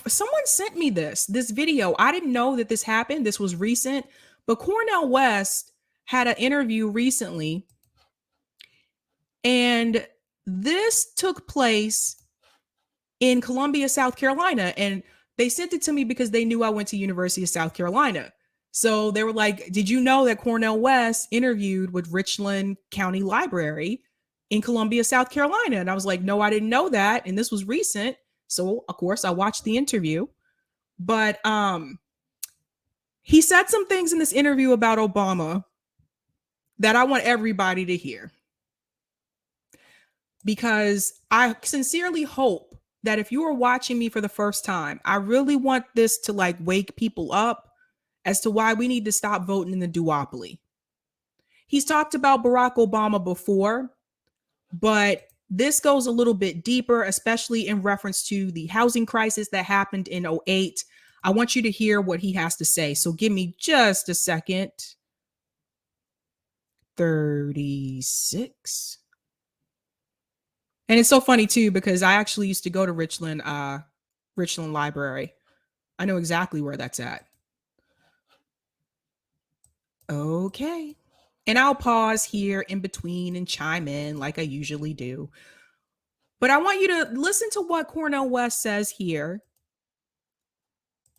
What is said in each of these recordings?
Someone sent me this video. I didn't know that this happened. This was recent, but Cornel West had an interview recently, and this took place in Columbia, South Carolina, and they sent it to me because they knew I went to University of South Carolina. So they were like, "Did you know that Cornel West interviewed with Richland County Library in Columbia, South Carolina?" And I was like, "No, I didn't know that." And this was recent. So of course I watched the interview. But he said some things in this interview about Obama that I want everybody to hear, because I sincerely hope that if you are watching me for the first time, I really want this to like wake people up as to why we need to stop voting in the duopoly. He's talked about Barack Obama before, but this goes a little bit deeper, especially in reference to the housing crisis that happened in 2008. I want you to hear what he has to say. So give me just a second. 36. And it's so funny too, because I actually used to go to Richland Library. I know exactly where that's at. Okay. And I'll pause here in between and chime in like I usually do. But I want you to listen to what Cornel West says here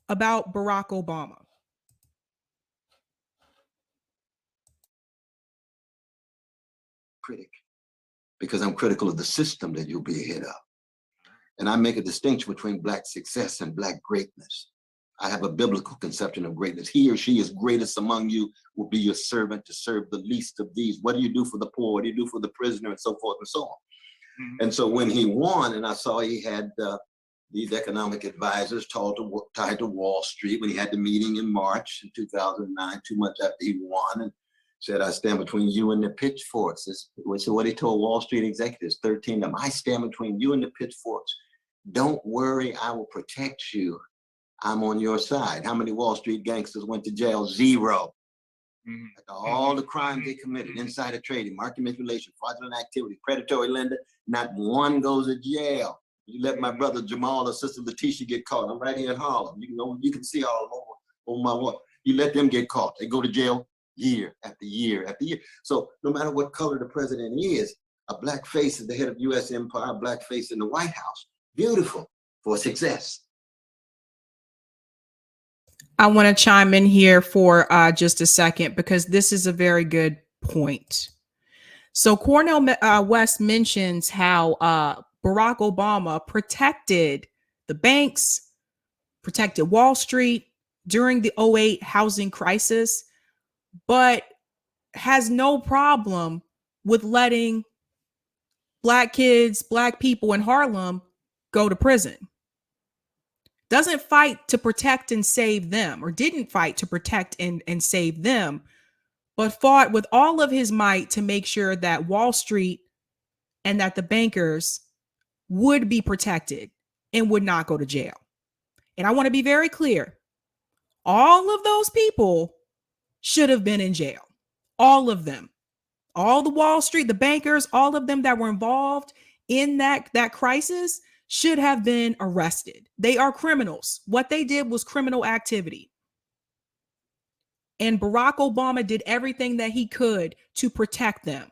about Barack Obama. Critic, because I'm critical of the system that you'll be ahead of. And I make a distinction between Black success and Black greatness. I have a biblical conception of greatness. He or she is greatest among you will be your servant to serve the least of these. What do you do for the poor? What do you do for the prisoner? And so forth and so on. Mm-hmm. And so when he won, and I saw he had these economic advisors tied to Wall Street, when he had the meeting in March in 2009, 2 months after he won, and said, "I stand between you and the pitchforks." So what he told Wall Street executives, 13 of them, "I stand between you and the pitchforks. Don't worry, I will protect you. I'm on your side." How many Wall Street gangsters went to jail? 0. Mm-hmm. All the crimes they committed, insider trading, market manipulation, fraudulent activity, predatory lender, not one goes to jail. You let my brother Jamal or sister Letitia get caught. I'm right here in Harlem. You can see all over my wall. You let them get caught. They go to jail year after year after year. So no matter what color the president is, a Black face is the head of U.S. empire, a Black face in the White House. Beautiful for success. I want to chime in here for just a second, because this is a very good point. So Cornel West mentions how Barack Obama protected the banks, protected Wall Street during the 2008 housing crisis, but has no problem with letting Black kids, Black people in Harlem go to prison. Doesn't fight to protect and save them, or didn't fight to protect and save them, but fought with all of his might to make sure that Wall Street and that the bankers would be protected and would not go to jail. And I want to be very clear. All of those people should have been in jail. All of them. All the Wall Street, the bankers, all of them that were involved in that crisis should have been arrested. They are criminals. What they did was criminal activity. And Barack Obama did everything that he could to protect them.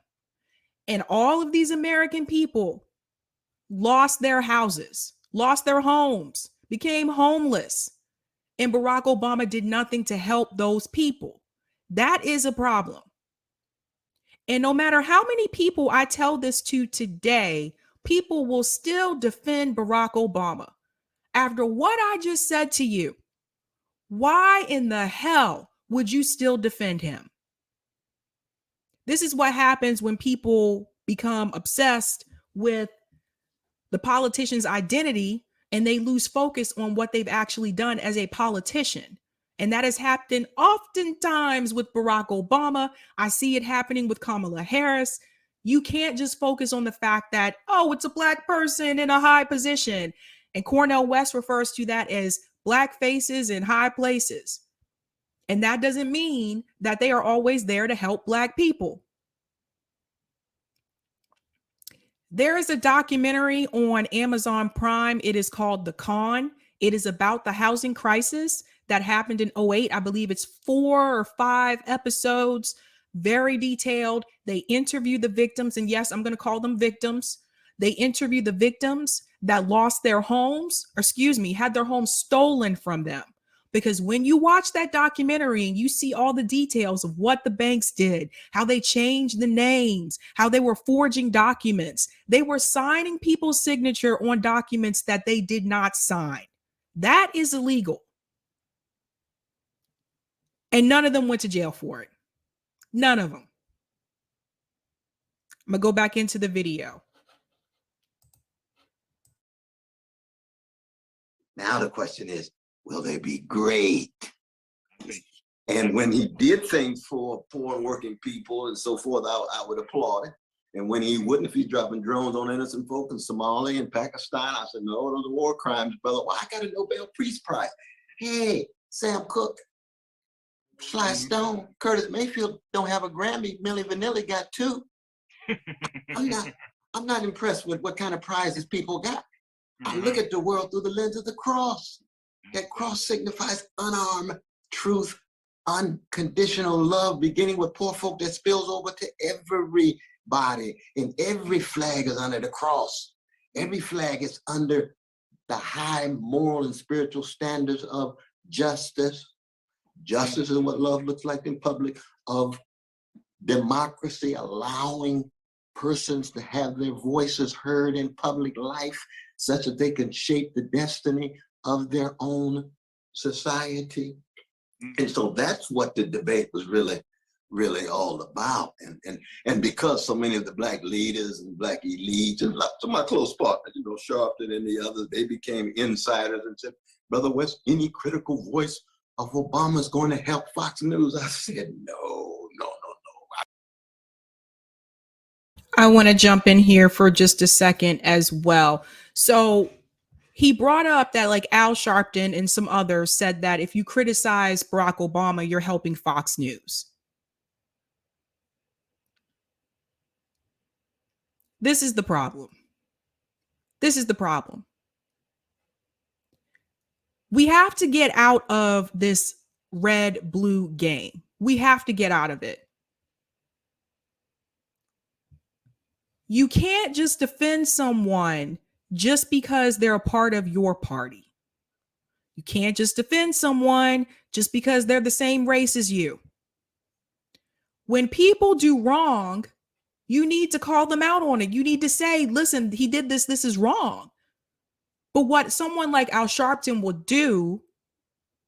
And all of these American people lost their houses, lost their homes, became homeless. And Barack Obama did nothing to help those people. That is a problem. And no matter how many people I tell this to today, people will still defend Barack Obama. After what I just said to you, why in the hell would you still defend him? This is what happens when people become obsessed with the politician's identity and they lose focus on what they've actually done as a politician. And that has happened oftentimes with Barack Obama. I see it happening with Kamala Harris. You can't just focus on the fact that, oh, it's a Black person in a high position. And Cornel West refers to that as Black faces in high places. And that doesn't mean that they are always there to help Black people. There is a documentary on Amazon Prime. It is called The Con. It is about the housing crisis that happened in '08. I believe it's 4 or 5 episodes, very detailed. They interview the victims, and yes, I'm going to call them victims. They interview the victims that lost their homes, or excuse me, had their homes stolen from them. Because when you watch that documentary and you see all the details of what the banks did, how they changed the names, how they were forging documents, they were signing people's signature on documents that they did not sign. That is illegal. And none of them went to jail for it. None of them. I'm going to go back into the video. Now the question is, will they be great? And when he did things for poor and working people and so forth, I would applaud it. And when he wouldn't, if he's dropping drones on innocent folk in Somalia and Pakistan, I said, no, those are war crimes, brother. Well, I got a Nobel Peace Prize. Hey, Sam Cooke, Sly Stone, Curtis Mayfield don't have a Grammy. Milli Vanilli got 2. I'm not impressed with what kind of prizes people got. I look at the world through the lens of the cross. That cross signifies unarmed truth, unconditional love, beginning with poor folk that spills over to everybody. And every flag is under the cross. Every flag is under the high moral and spiritual standards of justice. Justice is what love looks like in public, of democracy, allowing persons to have their voices heard in public life such that they can shape the destiny of their own society. And so that's what the debate was really all about. And because so many of the Black leaders and Black elites and lots of my close partners, you know, Sharpton and the others, they became insiders and said, Brother West, any critical voice of Obama is going to help Fox News. I said, no. I want to jump in here for just a second as well. So he brought up that like Al Sharpton and some others said that if you criticize Barack Obama, you're helping Fox News. This is the problem. This is the problem. We have to get out of this red-blue game. We have to get out of it. You can't just defend someone just because they're a part of your party. You can't just defend someone just because they're the same race as you. When people do wrong, you need to call them out on it. You need to say, listen, he did this. This is wrong. But what someone like Al Sharpton will do,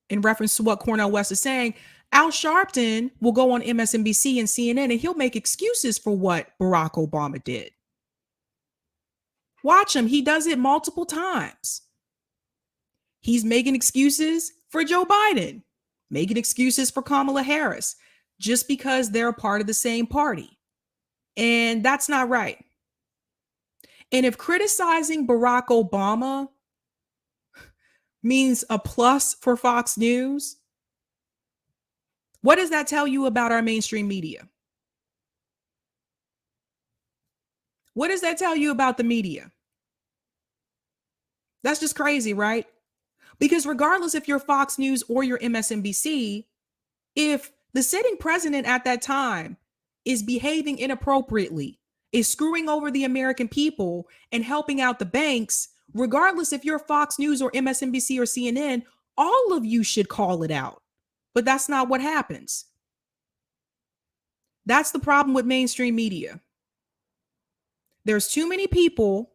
in reference to what Cornel West is saying, Al Sharpton will go on MSNBC and CNN and he'll make excuses for what Barack Obama did. Watch him. He does it multiple times. He's making excuses for Joe Biden, making excuses for Kamala Harris, just because they're a part of the same party. And that's not right. And if criticizing Barack Obama means a plus for Fox News, what does that tell you about our mainstream media? What does that tell you about the media? That's just crazy, right? Because regardless if you're Fox News or you're MSNBC, if the sitting president at that time is behaving inappropriately, is screwing over the American people and helping out the banks, regardless if you're Fox News or MSNBC or CNN, all of you should call it out. But that's not what happens. That's the problem with mainstream media. There's too many people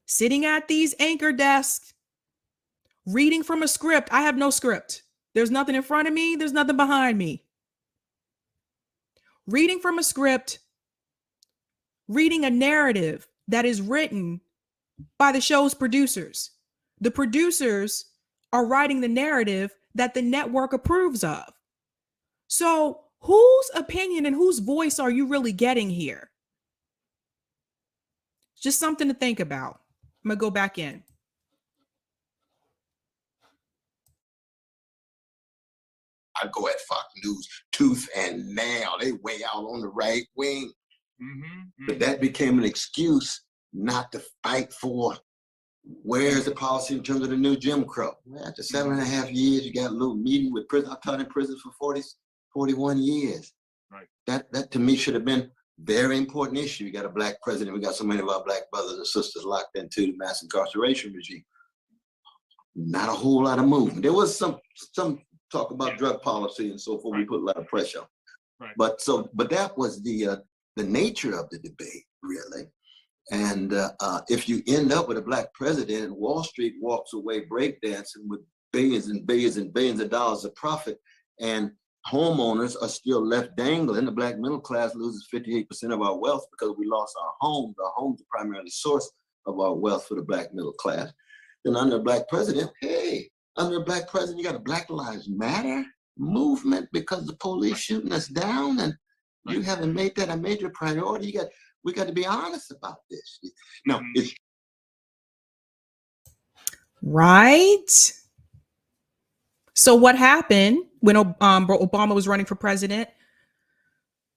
sitting at these anchor desks, reading from a script. I have no script. There's nothing in front of me. There's nothing behind me. Reading from a script, reading a narrative that is written by the show's producers. The producers are writing the narrative that the network approves of. So whose opinion and whose voice are you really getting here? Just something to think about. I'm going to go back in. I go at Fox News tooth and nail. They way out on the right wing. But that became an excuse not to fight for where's the policy in terms of the new Jim Crow. After 7.5 years, you got a little meeting with prison. I taught in prison for 41 years. Right. That to me should have been very important issue. We got a black president. We got so many of our black brothers and sisters locked into the mass incarceration regime. Not a whole lot of movement. There was some talk about drug policy and so forth. Right. We put a lot of pressure. Right. But that was the nature of the debate, really. And if you end up with a black president and Wall Street walks away breakdancing with billions and billions and billions of dollars of profit, and homeowners are still left dangling, the black middle class loses 58% of our wealth because we lost our homes. Our homes are primarily the source of our wealth for the black middle class. Then under a black president, under a black president, you got a Black Lives Matter movement because the police shooting us down, and you haven't made that a major priority. We got to be honest about this. Now, it's right. So what happened when Obama was running for president?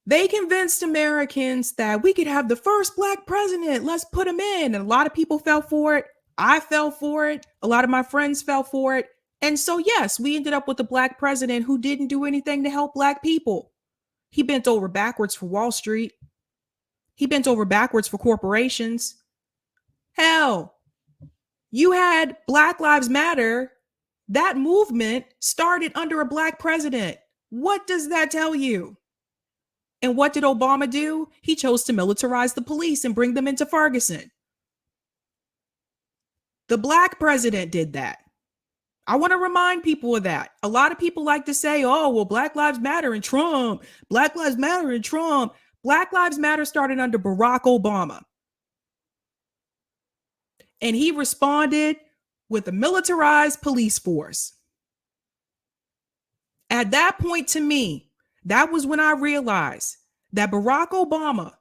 They convinced Americans that we could have the first black president. Let's put him in. And a lot of people fell for it. I fell for it. A lot of my friends fell for it. And so, yes, we ended up with a black president who didn't do anything to help black people. He bent over backwards for Wall Street. He bent over backwards for corporations. Hell, you had Black Lives Matter. That movement started under a black president. What does that tell you? And what did Obama do? He chose to militarize the police and bring them into Ferguson. The black president did that. I want to remind people of that. A lot of people like to say, oh, well, Black Lives Matter and Trump. Black Lives Matter and Trump. Black Lives Matter started under Barack Obama. And he responded with a militarized police force. At that point, to me, that was when I realized that Barack Obama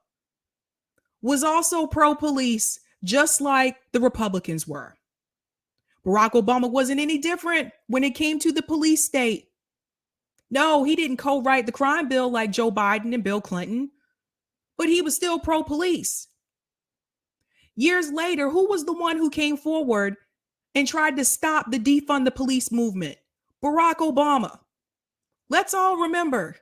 was also pro-police, just like the Republicans were. Barack Obama wasn't any different when it came to the police state. No, he didn't co-write the crime bill like Joe Biden and Bill Clinton, but he was still pro-police. Years later, who was the one who came forward and tried to stop the defund the police movement? Barack Obama. Let's all remember.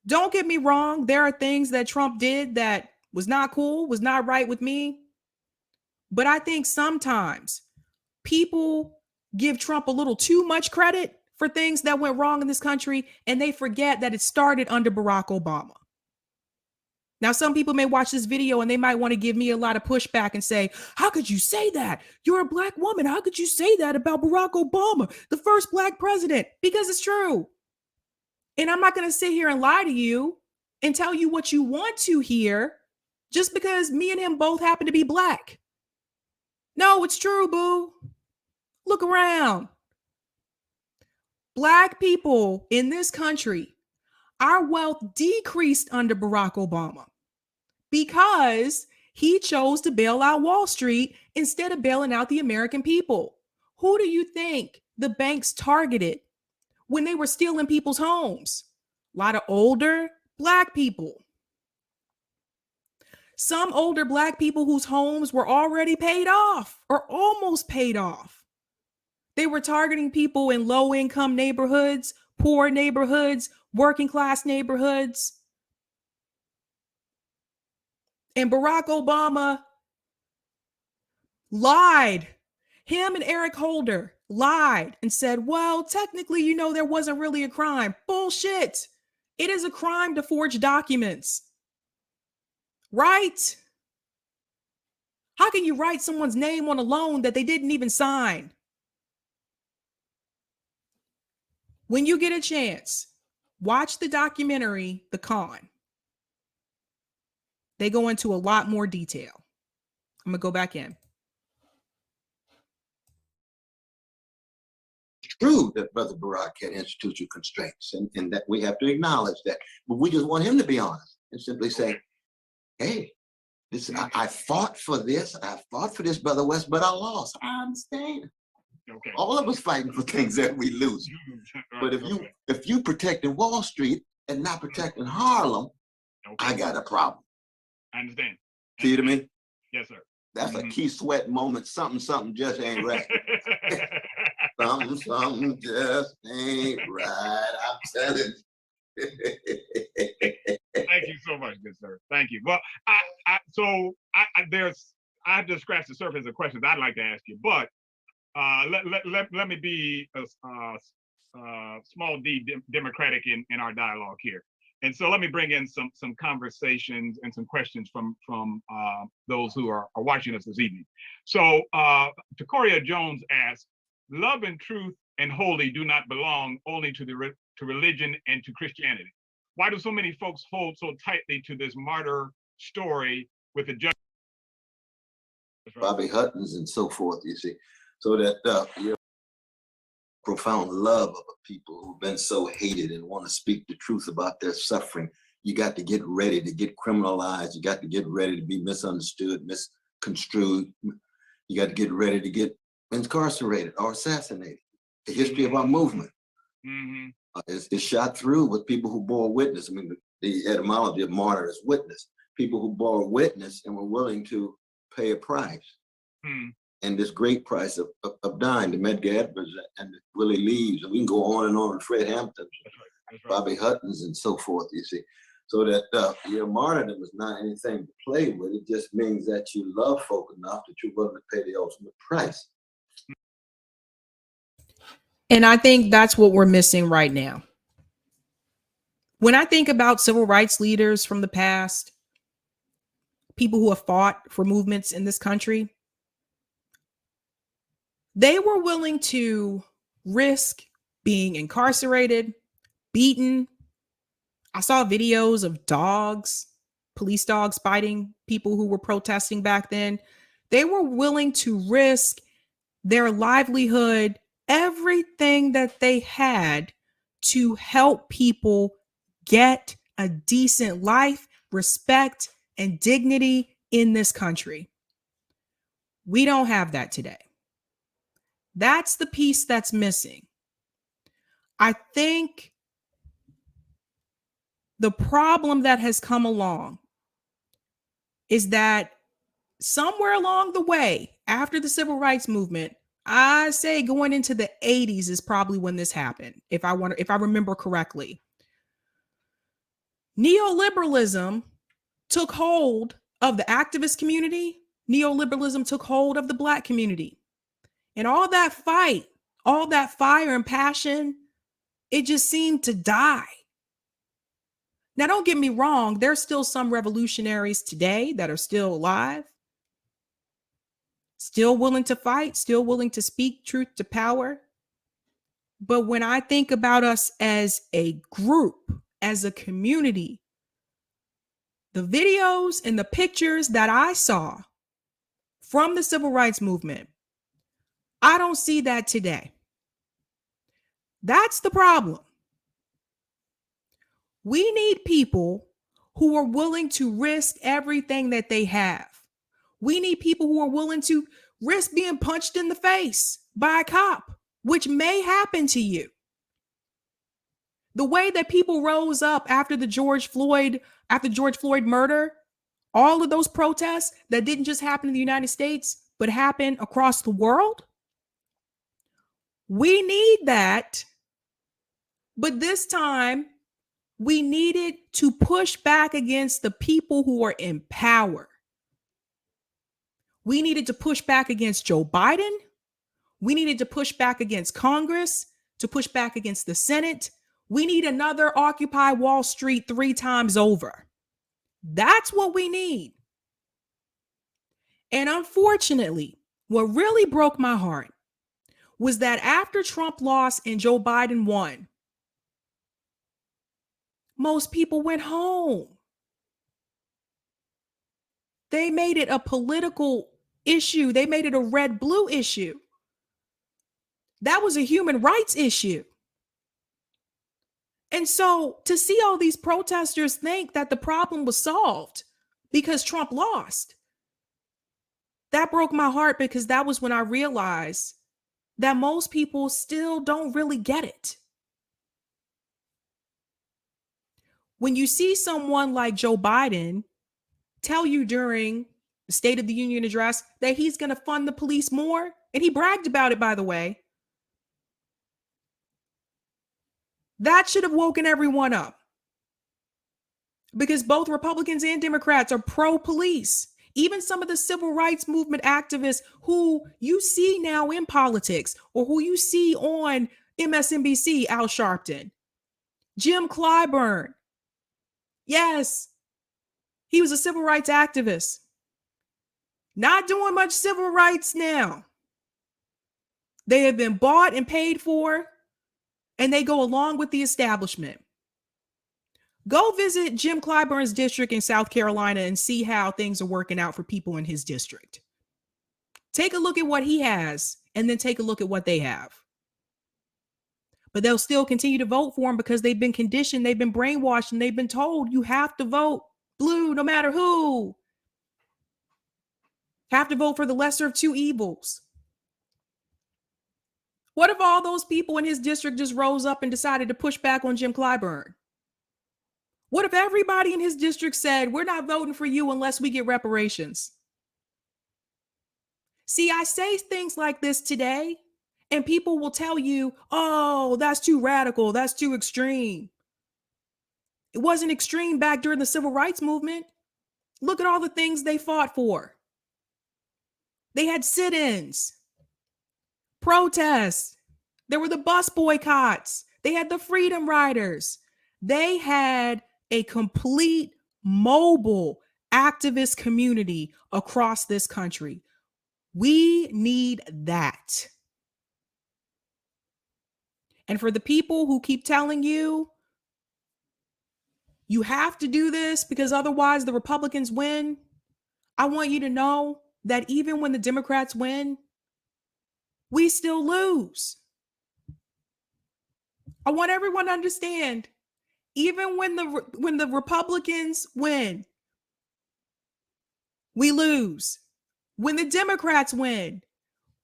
Don't get me wrong. There are things that Trump did that was not cool, was not right with me. But I think sometimes people give Trump a little too much credit for things that went wrong in this country, and they forget that it started under Barack Obama. Now, some people may watch this video and they might want to give me a lot of pushback and say, how could you say that? You're a black woman. How could you say that about Barack Obama, the first black president? Because it's true. And I'm not going to sit here and lie to you and tell you what you want to hear just because me and him both happen to be black. No, it's true, boo. Look around. Black people in this country, our wealth decreased under Barack Obama because he chose to bail out Wall Street instead of bailing out the American people. Who do you think the banks targeted when they were stealing people's homes? A lot of older black people. Some older black people whose homes were already paid off or almost paid off. They were targeting people in low-income neighborhoods, poor neighborhoods, working class neighborhoods. And Barack Obama lied. Him and Eric Holder lied and said, well, technically, there wasn't really a crime. Bullshit. It is a crime to forge documents. Right? How can you write someone's name on a loan that they didn't even sign? When you get a chance, watch the documentary, The Con. They go into a lot more detail. I'm going to go back in. true that Brother Barack had institutional constraints, and that we have to acknowledge that. But we just want him to be honest and simply say, hey, I fought for this. I fought for this, Brother West, but I lost. I understand. Okay. All of us fighting for things that we lose. But if you protecting Wall Street and not protecting Harlem, I got a problem. I understand. See to me? Yes, sir. That's a key sweat moment. Something just ain't right. something just ain't right. I'm telling you. Thank you so much, good sir. Thank you. Well, I have to scratch the surface of questions I'd like to ask you, but let me be a small d democratic in our dialogue here. And so let me bring in some conversations and some questions from those who are watching us this evening. So Tacoria Jones asks, love and truth and holy do not belong only to religion and to Christianity. Why do so many folks hold so tightly to this martyr story with the judge? Bobby Huttons and so forth, you see, so that you know, profound love of a people who've been so hated and want to speak the truth about their suffering. You got to get ready to get criminalized. You got to get ready to be misunderstood, misconstrued. You got to get ready to get incarcerated or assassinated. The history of our movement is shot through with people who bore witness. I mean, the etymology of martyr is witness. People who bore witness and were willing to pay a price. And this great price of dying, the Medgar Evers and the Willie Lees, and we can go on and on, Fred Hampton, right. Bobby Huttons and so forth, you see. So that your martyrdom is not anything to play with. It just means that you love folk enough that you're willing to pay the ultimate price. And I think that's what we're missing right now. When I think about civil rights leaders from the past, people who have fought for movements in this country, they were willing to risk being incarcerated, beaten. I saw videos of dogs, police dogs biting people who were protesting back then. They were willing to risk their livelihood, everything that they had to help people get a decent life, respect, and dignity in this country. We don't have that today. That's the piece that's missing. I think the problem that has come along is that somewhere along the way, after the civil rights movement, I say going into the 80s is probably when this happened, if I remember correctly. Neoliberalism took hold of the activist community. Neoliberalism took hold of the Black community. And all that fight, all that fire and passion, it just seemed to die. Now, don't get me wrong. There's still some revolutionaries today that are still alive, still willing to fight, still willing to speak truth to power. But when I think about us as a group, as a community, the videos and the pictures that I saw from the civil rights movement, I don't see that today. That's the problem. We need people who are willing to risk everything that they have. We need people who are willing to risk being punched in the face by a cop, which may happen to you. The way that people rose up after the George Floyd murder, all of those protests that didn't just happen in the United States, but happened across the world. We need that. But this time, we needed to push back against the people who are in power. We needed to push back against Joe Biden. We needed to push back against Congress, to push back against the Senate. We need another Occupy Wall Street 3 times over. That's what we need. And unfortunately, what really broke my heart was that after Trump lost and Joe Biden won, most people went home. They made it a political issue. They made it a red-blue issue. That was a human rights issue. And so to see all these protesters think that the problem was solved because Trump lost, that broke my heart, because that was when I realized that most people still don't really get it. When you see someone like Joe Biden tell you during the State of the Union address that he's going to fund the police more. And he bragged about it, by the way. That should have woken everyone up. Because both Republicans and Democrats are pro-police. Even some of the civil rights movement activists who you see now in politics or who you see on MSNBC, Al Sharpton, Jim Clyburn. Yes, he was a civil rights activist. Not doing much civil rights now. They have been bought and paid for, and they go along with the establishment. Go visit Jim Clyburn's district in South Carolina and see how things are working out for people in his district. Take a look at what he has, and then take a look at what they have. But they'll still continue to vote for him because they've been conditioned, they've been brainwashed, and they've been told you have to vote blue no matter who. Have to vote for the lesser of two evils. What if all those people in his district just rose up and decided to push back on Jim Clyburn? What if everybody in his district said, we're not voting for you unless we get reparations? See, I say things like this today, and people will tell you, oh, that's too radical. That's too extreme. It wasn't extreme back during the civil rights movement. Look at all the things they fought for. They had sit-ins, protests. There were the bus boycotts. They had the Freedom Riders. They had a complete mobile activist community across this country. We need that. And for the people who keep telling you, you have to do this because otherwise the Republicans win, I want you to know that even when the Democrats win, we still lose. I want everyone to understand, even when the Republicans win, we lose. When the Democrats win,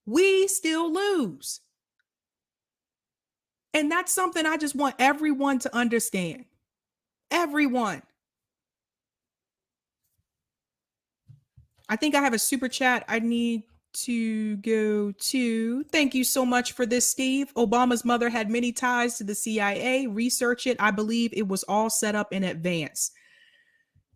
we still lose. And that's something I just want everyone to understand. Everyone. I think I have a super chat I need to go to. Thank you so much for this, Steve. Obama's mother had many ties to the CIA. Research it. I believe it was all set up in advance.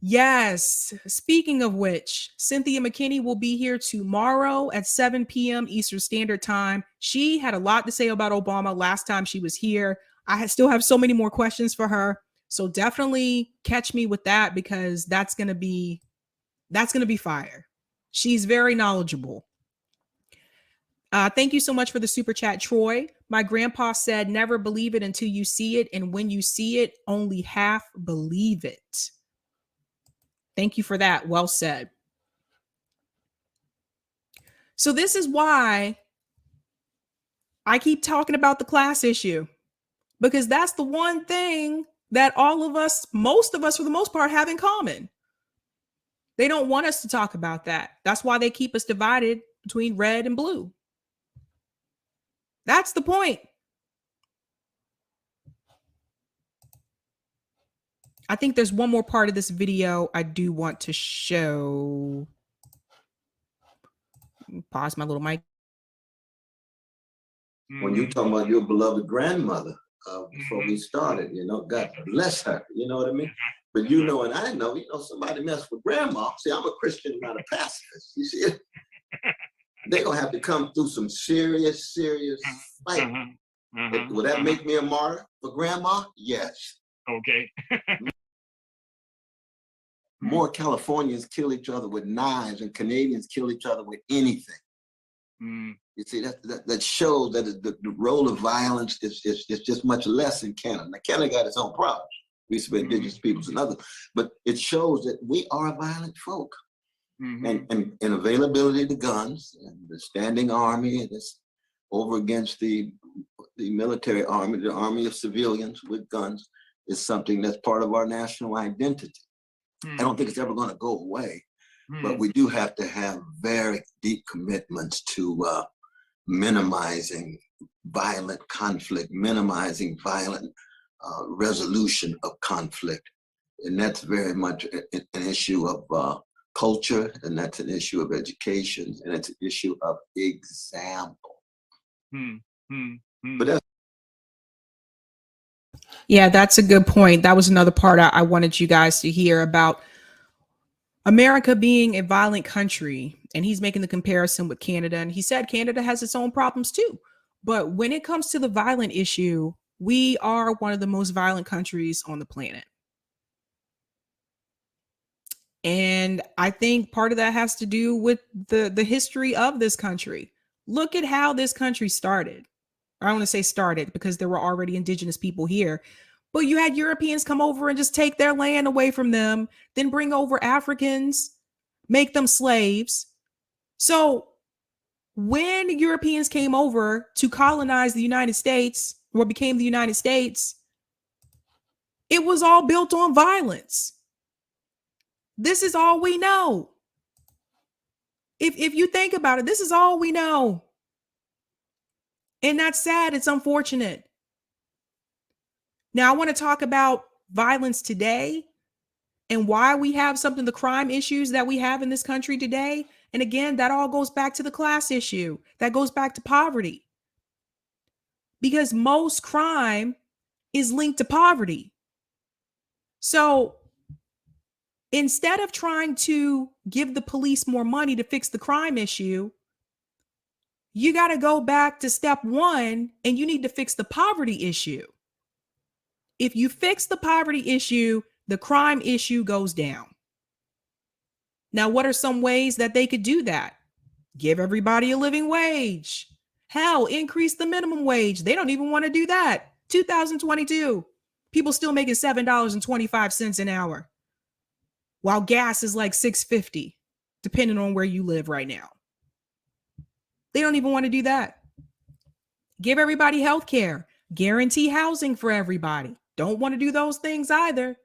Yes. Speaking of which, Cynthia McKinney will be here tomorrow at 7 p.m. Eastern Standard Time. She had a lot to say about Obama last time she was here. I still have so many more questions for her. So definitely catch me with that because that's going to be fire. She's very knowledgeable. Thank you so much for the super chat, Troy. My grandpa said, never believe it until you see it. And when you see it, only half believe it. Thank you for that. Well said. So this is why I keep talking about the class issue, because that's the one thing that all of us, most of us for the most part, have in common. They don't want us to talk about that. That's why they keep us divided between red and blue. That's the point. I think there's one more part of this video I do want to show. Pause my little mic. When you talking about your beloved grandmother, before we started, God bless her, you know what I mean? But you know, and I know, somebody messed with grandma. See, I'm a Christian, not a pacifist. You see it? They're going to have to come through some serious fight. Will that make me a martyr for grandma? Yes. Okay. More Californians kill each other with knives and Canadians kill each other with anything. You see, that shows that the role of violence is just much less in Canada. Now, Canada got its own problems. We used to be indigenous peoples and others, but it shows that we are a violent folk. And availability to guns and the standing army that's over against the military army, the army of civilians with guns, is something that's part of our national identity. I don't think it's ever going to go away, but we do have to have very deep commitments to minimizing violent conflict, minimizing violent resolution of conflict. And that's very much an issue of culture, and that's an issue of education, and it's an issue of example. But that's Yeah, that's a good point. That was another part I wanted you guys to hear about America being a violent country. And he's making the comparison with Canada. And he said Canada has its own problems too. But when it comes to the violent issue, we are one of the most violent countries on the planet. And I think part of that has to do with the history of this country. Look at how this country started. I don't want to say started because there were already indigenous people here, but you had Europeans come over and just take their land away from them, then bring over Africans, make them slaves. So when Europeans came over to colonize the United States, what became the United States, it was all built on violence. This is all we know. If you think about it, this is all we know. And that's sad. It's unfortunate. Now, I want to talk about violence today and why we have some of the crime issues that we have in this country today. And again, that all goes back to the class issue. That goes back to poverty. Because most crime is linked to poverty. So instead of trying to give the police more money to fix the crime issue, you got to go back to step one and you need to fix the poverty issue. If you fix the poverty issue, the crime issue goes down. Now, what are some ways that they could do that? Give everybody a living wage. Hell, increase the minimum wage. They don't even want to do that. 2022, people still making $7.25 an hour, while gas is like $6.50, depending on where you live right now. They don't even want to do that. Give everybody health care. Guarantee housing for everybody. Don't want to do those things either.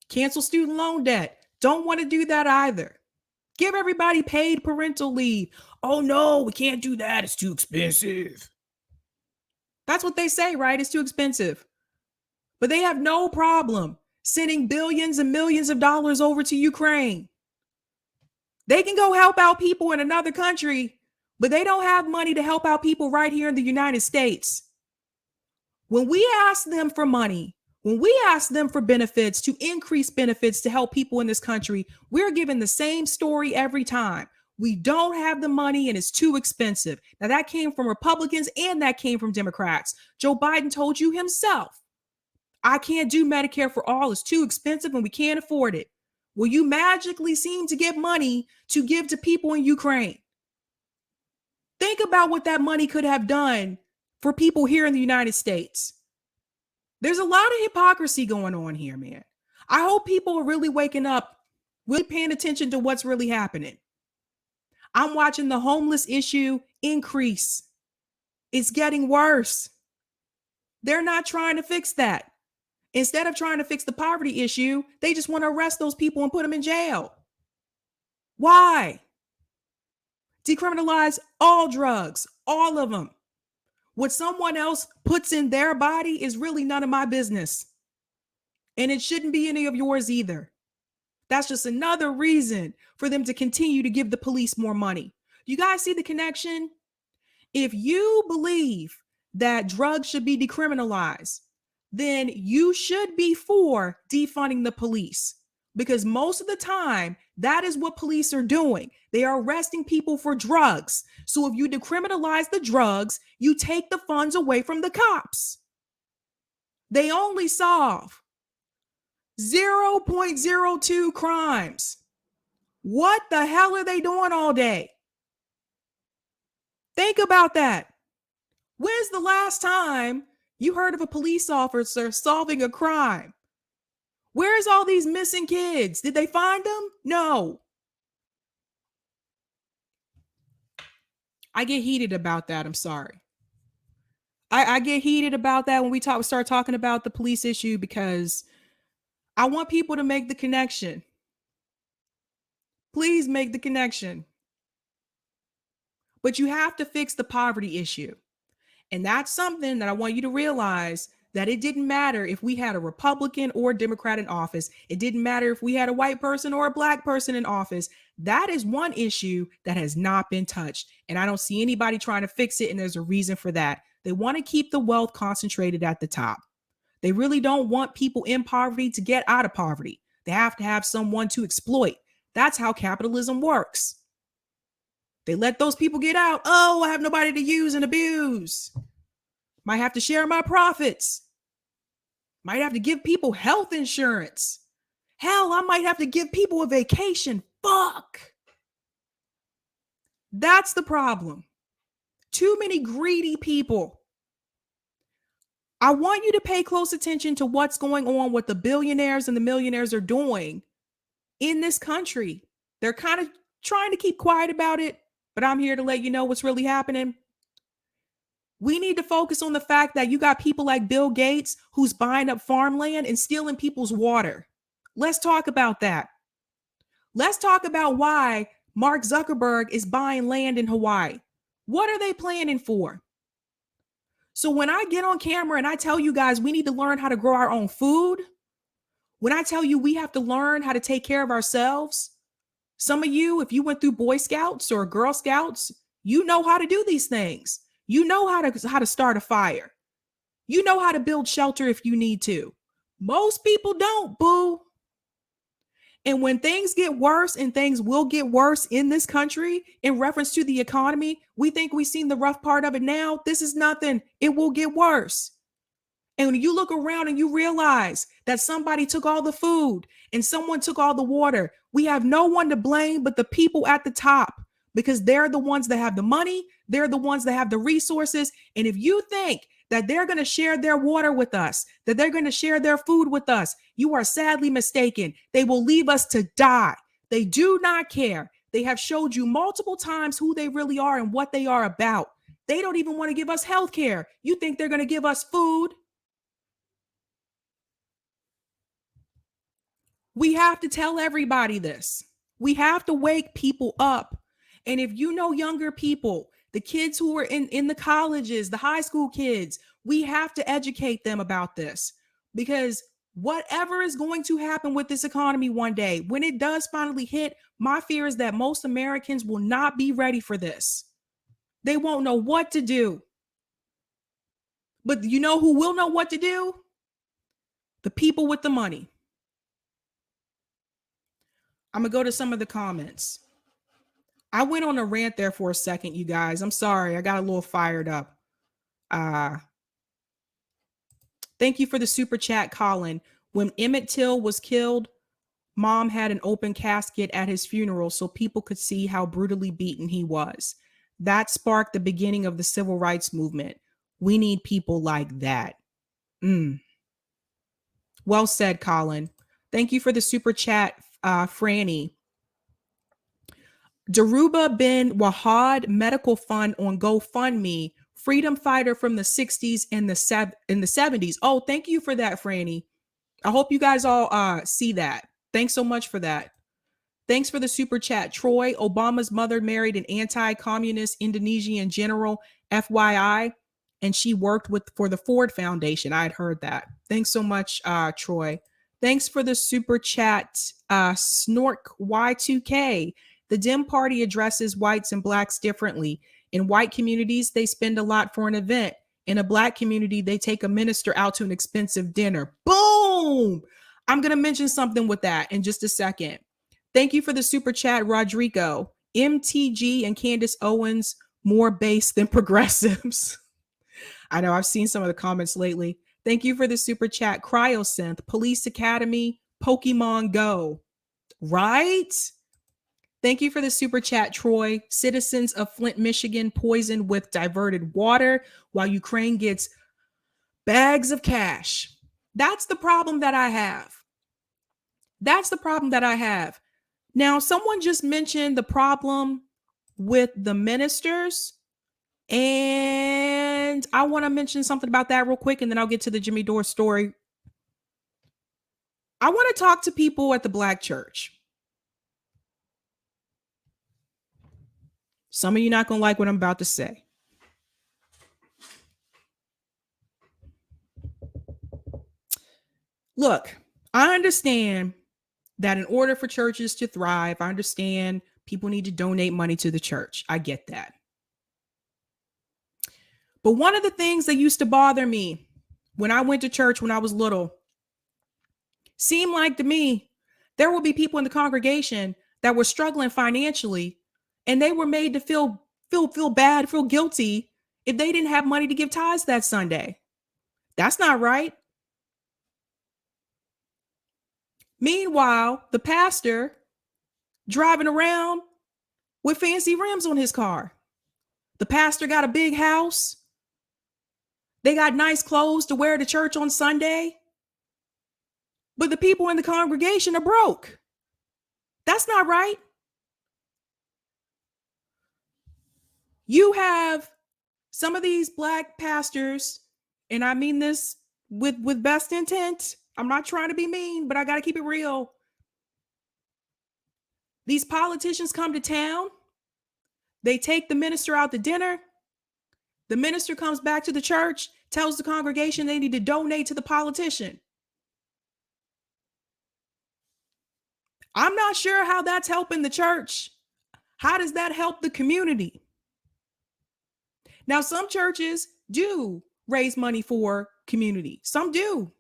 Cancel student loan debt. Don't want to do that either. Give everybody paid parental leave. Oh no, we can't do that. It's too expensive. That's what they say, right? It's too expensive. But they have no problem sending billions and millions of dollars over to Ukraine. They can go help out people in another country, but they don't have money to help out people right here in the United States. When we ask them for money, when we ask them for benefits, to increase benefits to help people in this country, we're given the same story every time. We don't have the money and it's too expensive. Now, that came from Republicans and that came from Democrats. Joe Biden told you himself, I can't do Medicare for all. It's too expensive and we can't afford it. Well, you magically seem to get money to give to people in Ukraine. Think about what that money could have done for people here in the United States. There's a lot of hypocrisy going on here, man. I hope people are really waking up, really paying attention to what's really happening. I'm watching the homeless issue increase. It's getting worse. They're not trying to fix that. Instead of trying to fix the poverty issue, they just want to arrest those people and put them in jail. Why? Decriminalize all drugs, all of them. What someone else puts in their body is really none of my business. And it shouldn't be any of yours either. That's just another reason for them to continue to give the police more money. You guys see the connection? If you believe that drugs should be decriminalized, then you should be for defunding the police. Because most of the time, that is what police are doing. They are arresting people for drugs. So if you decriminalize the drugs, you take the funds away from the cops. They only solve 0.02 crimes. What the hell are they doing all day? Think about that. When's the last time you heard of a police officer solving a crime? Where's all these missing kids? Did they find them? No. I get heated about that. I'm sorry. I get heated about that when we start talking about the police issue, because I want people to make the connection. Please make the connection. But you have to fix the poverty issue. And that's something that I want you to realize that it didn't matter if we had a Republican or a Democrat in office. It didn't matter if we had a white person or a black person in office. That is one issue that has not been touched. And I don't see anybody trying to fix it. And there's a reason for that. They want to keep the wealth concentrated at the top. They really don't want people in poverty to get out of poverty. They have to have someone to exploit. That's how capitalism works. They let those people get out. Oh, I have nobody to use and abuse. Might have to share my profits. Might have to give people health insurance. Hell, I might have to give people a vacation. Fuck. That's the problem. Too many greedy people. I want you to pay close attention to what's going on, what the billionaires and the millionaires are doing in this country. They're kind of trying to keep quiet about it, but I'm here to let you know what's really happening. We need to focus on the fact that you got people like Bill Gates who's buying up farmland and stealing people's water. Let's talk about that. Let's talk about why Mark Zuckerberg is buying land in Hawaii. What are they planning for? So when I get on camera and I tell you guys we need to learn how to grow our own food, when I tell you we have to learn how to take care of ourselves, some of you, if you went through Boy Scouts or Girl Scouts, you know how to do these things. You know how to start a fire. You know how to build shelter if you need to. Most people don't, boo. And when things get worse, and things will get worse in this country in reference to the economy, we think we've seen the rough part of it now. This is nothing. It will get worse. And when you look around and you realize that somebody took all the food and someone took all the water, we have no one to blame but the people at the top, because they're the ones that have the money. They're the ones that have the resources. And if you think that they're going to share their water with us, that they're going to share their food with us, you are sadly mistaken. They will leave us to die. They do not care. They have showed you multiple times who they really are and what they are about. They don't even want to give us health care. You think they're going to give us food? We have to tell everybody this. We have to wake people up. And if you know younger people, the kids who are in the colleges, the high school kids, we have to educate them about this, because whatever is going to happen with this economy one day, when it does finally hit, my fear is that most Americans will not be ready for this. They won't know what to do. But you know who will know what to do? The people with the money. I'm going to go to some of the comments. I went on a rant there for a second, you guys. I'm sorry. I got a little fired up. Thank you for the super chat, Colin. When Emmett Till was killed, Mom had an open casket at his funeral so people could see how brutally beaten he was. That sparked the beginning of the civil rights movement. We need people like that. Well said, Colin. Thank you for the super chat, Franny. Daruba bin Wahad Medical Fund on GoFundMe, freedom fighter from the 60s and the 70s. Oh, thank you for that, Franny. I hope you guys all see that. Thanks so much for that. Thanks for the super chat, Troy. Obama's mother married an anti-communist Indonesian general, FYI, and she worked for the Ford Foundation. I had heard that. Thanks so much, Troy. Thanks for the super chat, Snork Y2K. The Dem Party addresses whites and blacks differently. In white communities, they spend a lot for an event. In a black community, they take a minister out to an expensive dinner. Boom! I'm going to mention something with that in just a second. Thank you for the super chat, Rodrigo. MTG and Candace Owens, more base than progressives. I know I've seen some of the comments lately. Thank you for the super chat, Cryosynth, Police Academy, Pokemon Go. Right? Thank you for the super chat, Troy. Citizens of Flint, Michigan poisoned with diverted water while Ukraine gets bags of cash. That's the problem that I have. That's the problem that I have. Now, someone just mentioned the problem with the ministers, and I want to mention something about that real quick, and then I'll get to the Jimmy Dore story. I want to talk to people at the Black church. Some of you not going to like what I'm about to say. Look, I understand that in order for churches to thrive, I understand people need to donate money to the church. I get that. But one of the things that used to bother me when I went to church when I was little seemed like to me there would be people in the congregation that were struggling financially, and they were made to feel bad, feel guilty if they didn't have money to give tithes that Sunday. That's not right. Meanwhile, the pastor driving around with fancy rims on his car. The pastor got a big house. They got nice clothes to wear to church on Sunday. But the people in the congregation are broke. That's not right. You have some of these Black pastors, and I mean this with best intent. I'm not trying to be mean, but I got to keep it real. These politicians come to town. They take the minister out to dinner. The minister comes back to the church, tells the congregation they need to donate to the politician. I'm not sure how that's helping the church. How does that help the community? Now, some churches do raise money for community. Some do.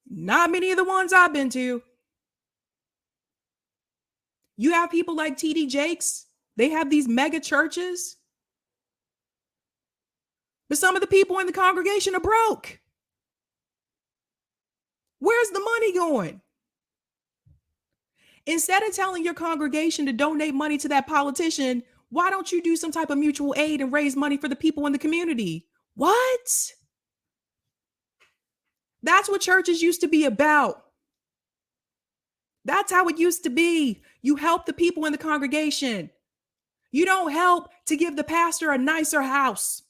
Not many of the ones I've been to. You have people like TD Jakes. They have these mega churches. But some of the people in the congregation are broke. Where's the money going? Instead of telling your congregation to donate money to that politician, why don't you do some type of mutual aid and raise money for the people in the community? What? That's what churches used to be about. That's how it used to be. You help the people in the congregation. You don't help to give the pastor a nicer house.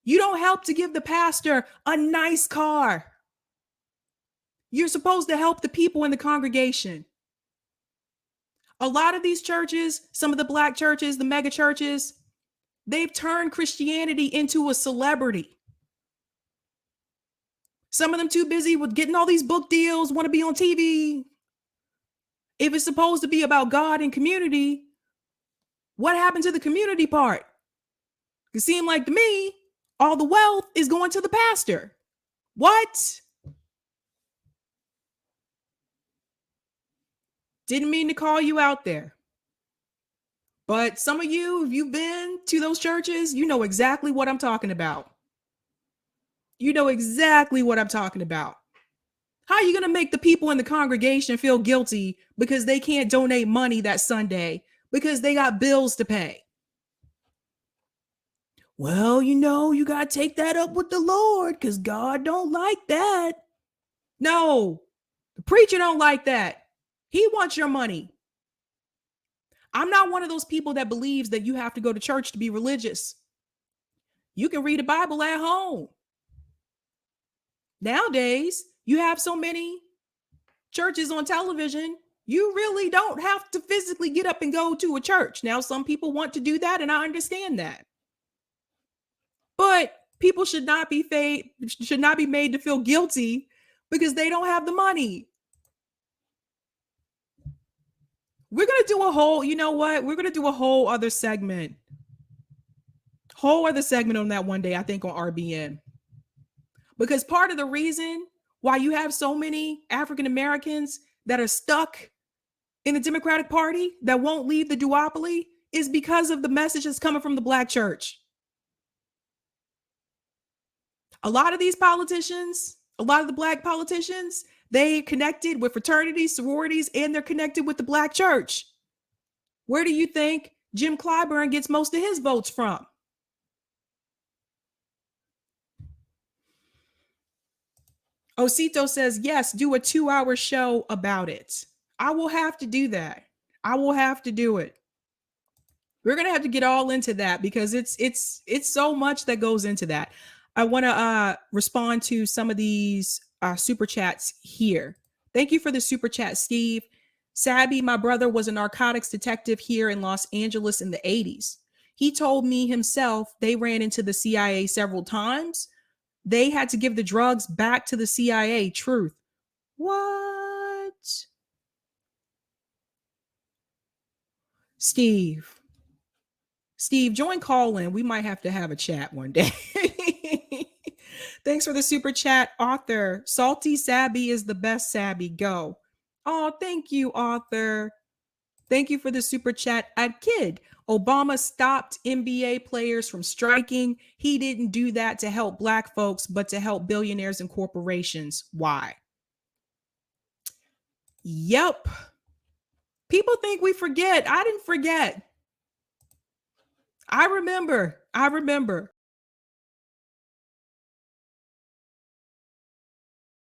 You don't help to give the pastor a nice car. You're supposed to help the people in the congregation. A lot of these churches, some of the Black churches, the mega churches, they've turned Christianity into a celebrity. Some of them too busy with getting all these book deals, want to be on TV. If it's supposed to be about God and community, what happened to the community part? It seemed like to me, all the wealth is going to the pastor. What? Didn't mean to call you out there. But some of you, if you've been to those churches, you know exactly what I'm talking about. You know exactly what I'm talking about. How are you going to make the people in the congregation feel guilty because they can't donate money that Sunday because they got bills to pay? Well, you got to take that up with the Lord because God don't like that. No, the preacher don't like that. He wants your money. I'm not one of those people that believes that you have to go to church to be religious. You can read the Bible at home. Nowadays, you have so many churches on television, you really don't have to physically get up and go to a church. Now, some people want to do that, and I understand that. But people should not be made to feel guilty because they don't have the money. We're going to do a whole, you know what? We're going to do a whole other segment. On that one day, I think, on RBN. Because part of the reason why you have so many African Americans that are stuck in the Democratic Party that won't leave the duopoly is because of the message that's coming from the Black church. A lot of these politicians, a lot of the Black politicians, they connected with fraternities, sororities, and they're connected with the Black church. Where do you think Jim Clyburn gets most of his votes from? Osito says, yes, do a 2-hour show about it. I will have to do that. I will have to do it. We're going to have to get all into that because it's so much that goes into that. I want to respond to some of these super chats here. Thank you for the super chat, Steve. Sabby, my brother, was a narcotics detective here in Los Angeles in the 80s. He told me himself they ran into the CIA several times, They had to give the drugs back to the CIA. Truth. What? Steve, join call in. We might have to have a chat one day. Thanks for the super chat, author. Salty Sabby is the best Sabby. Go. Oh, thank you, author. Thank you for the super chat. Kid, Obama stopped NBA players from striking. He didn't do that to help Black folks, but to help billionaires and corporations. Why? Yep. People think we forget. I didn't forget. I remember.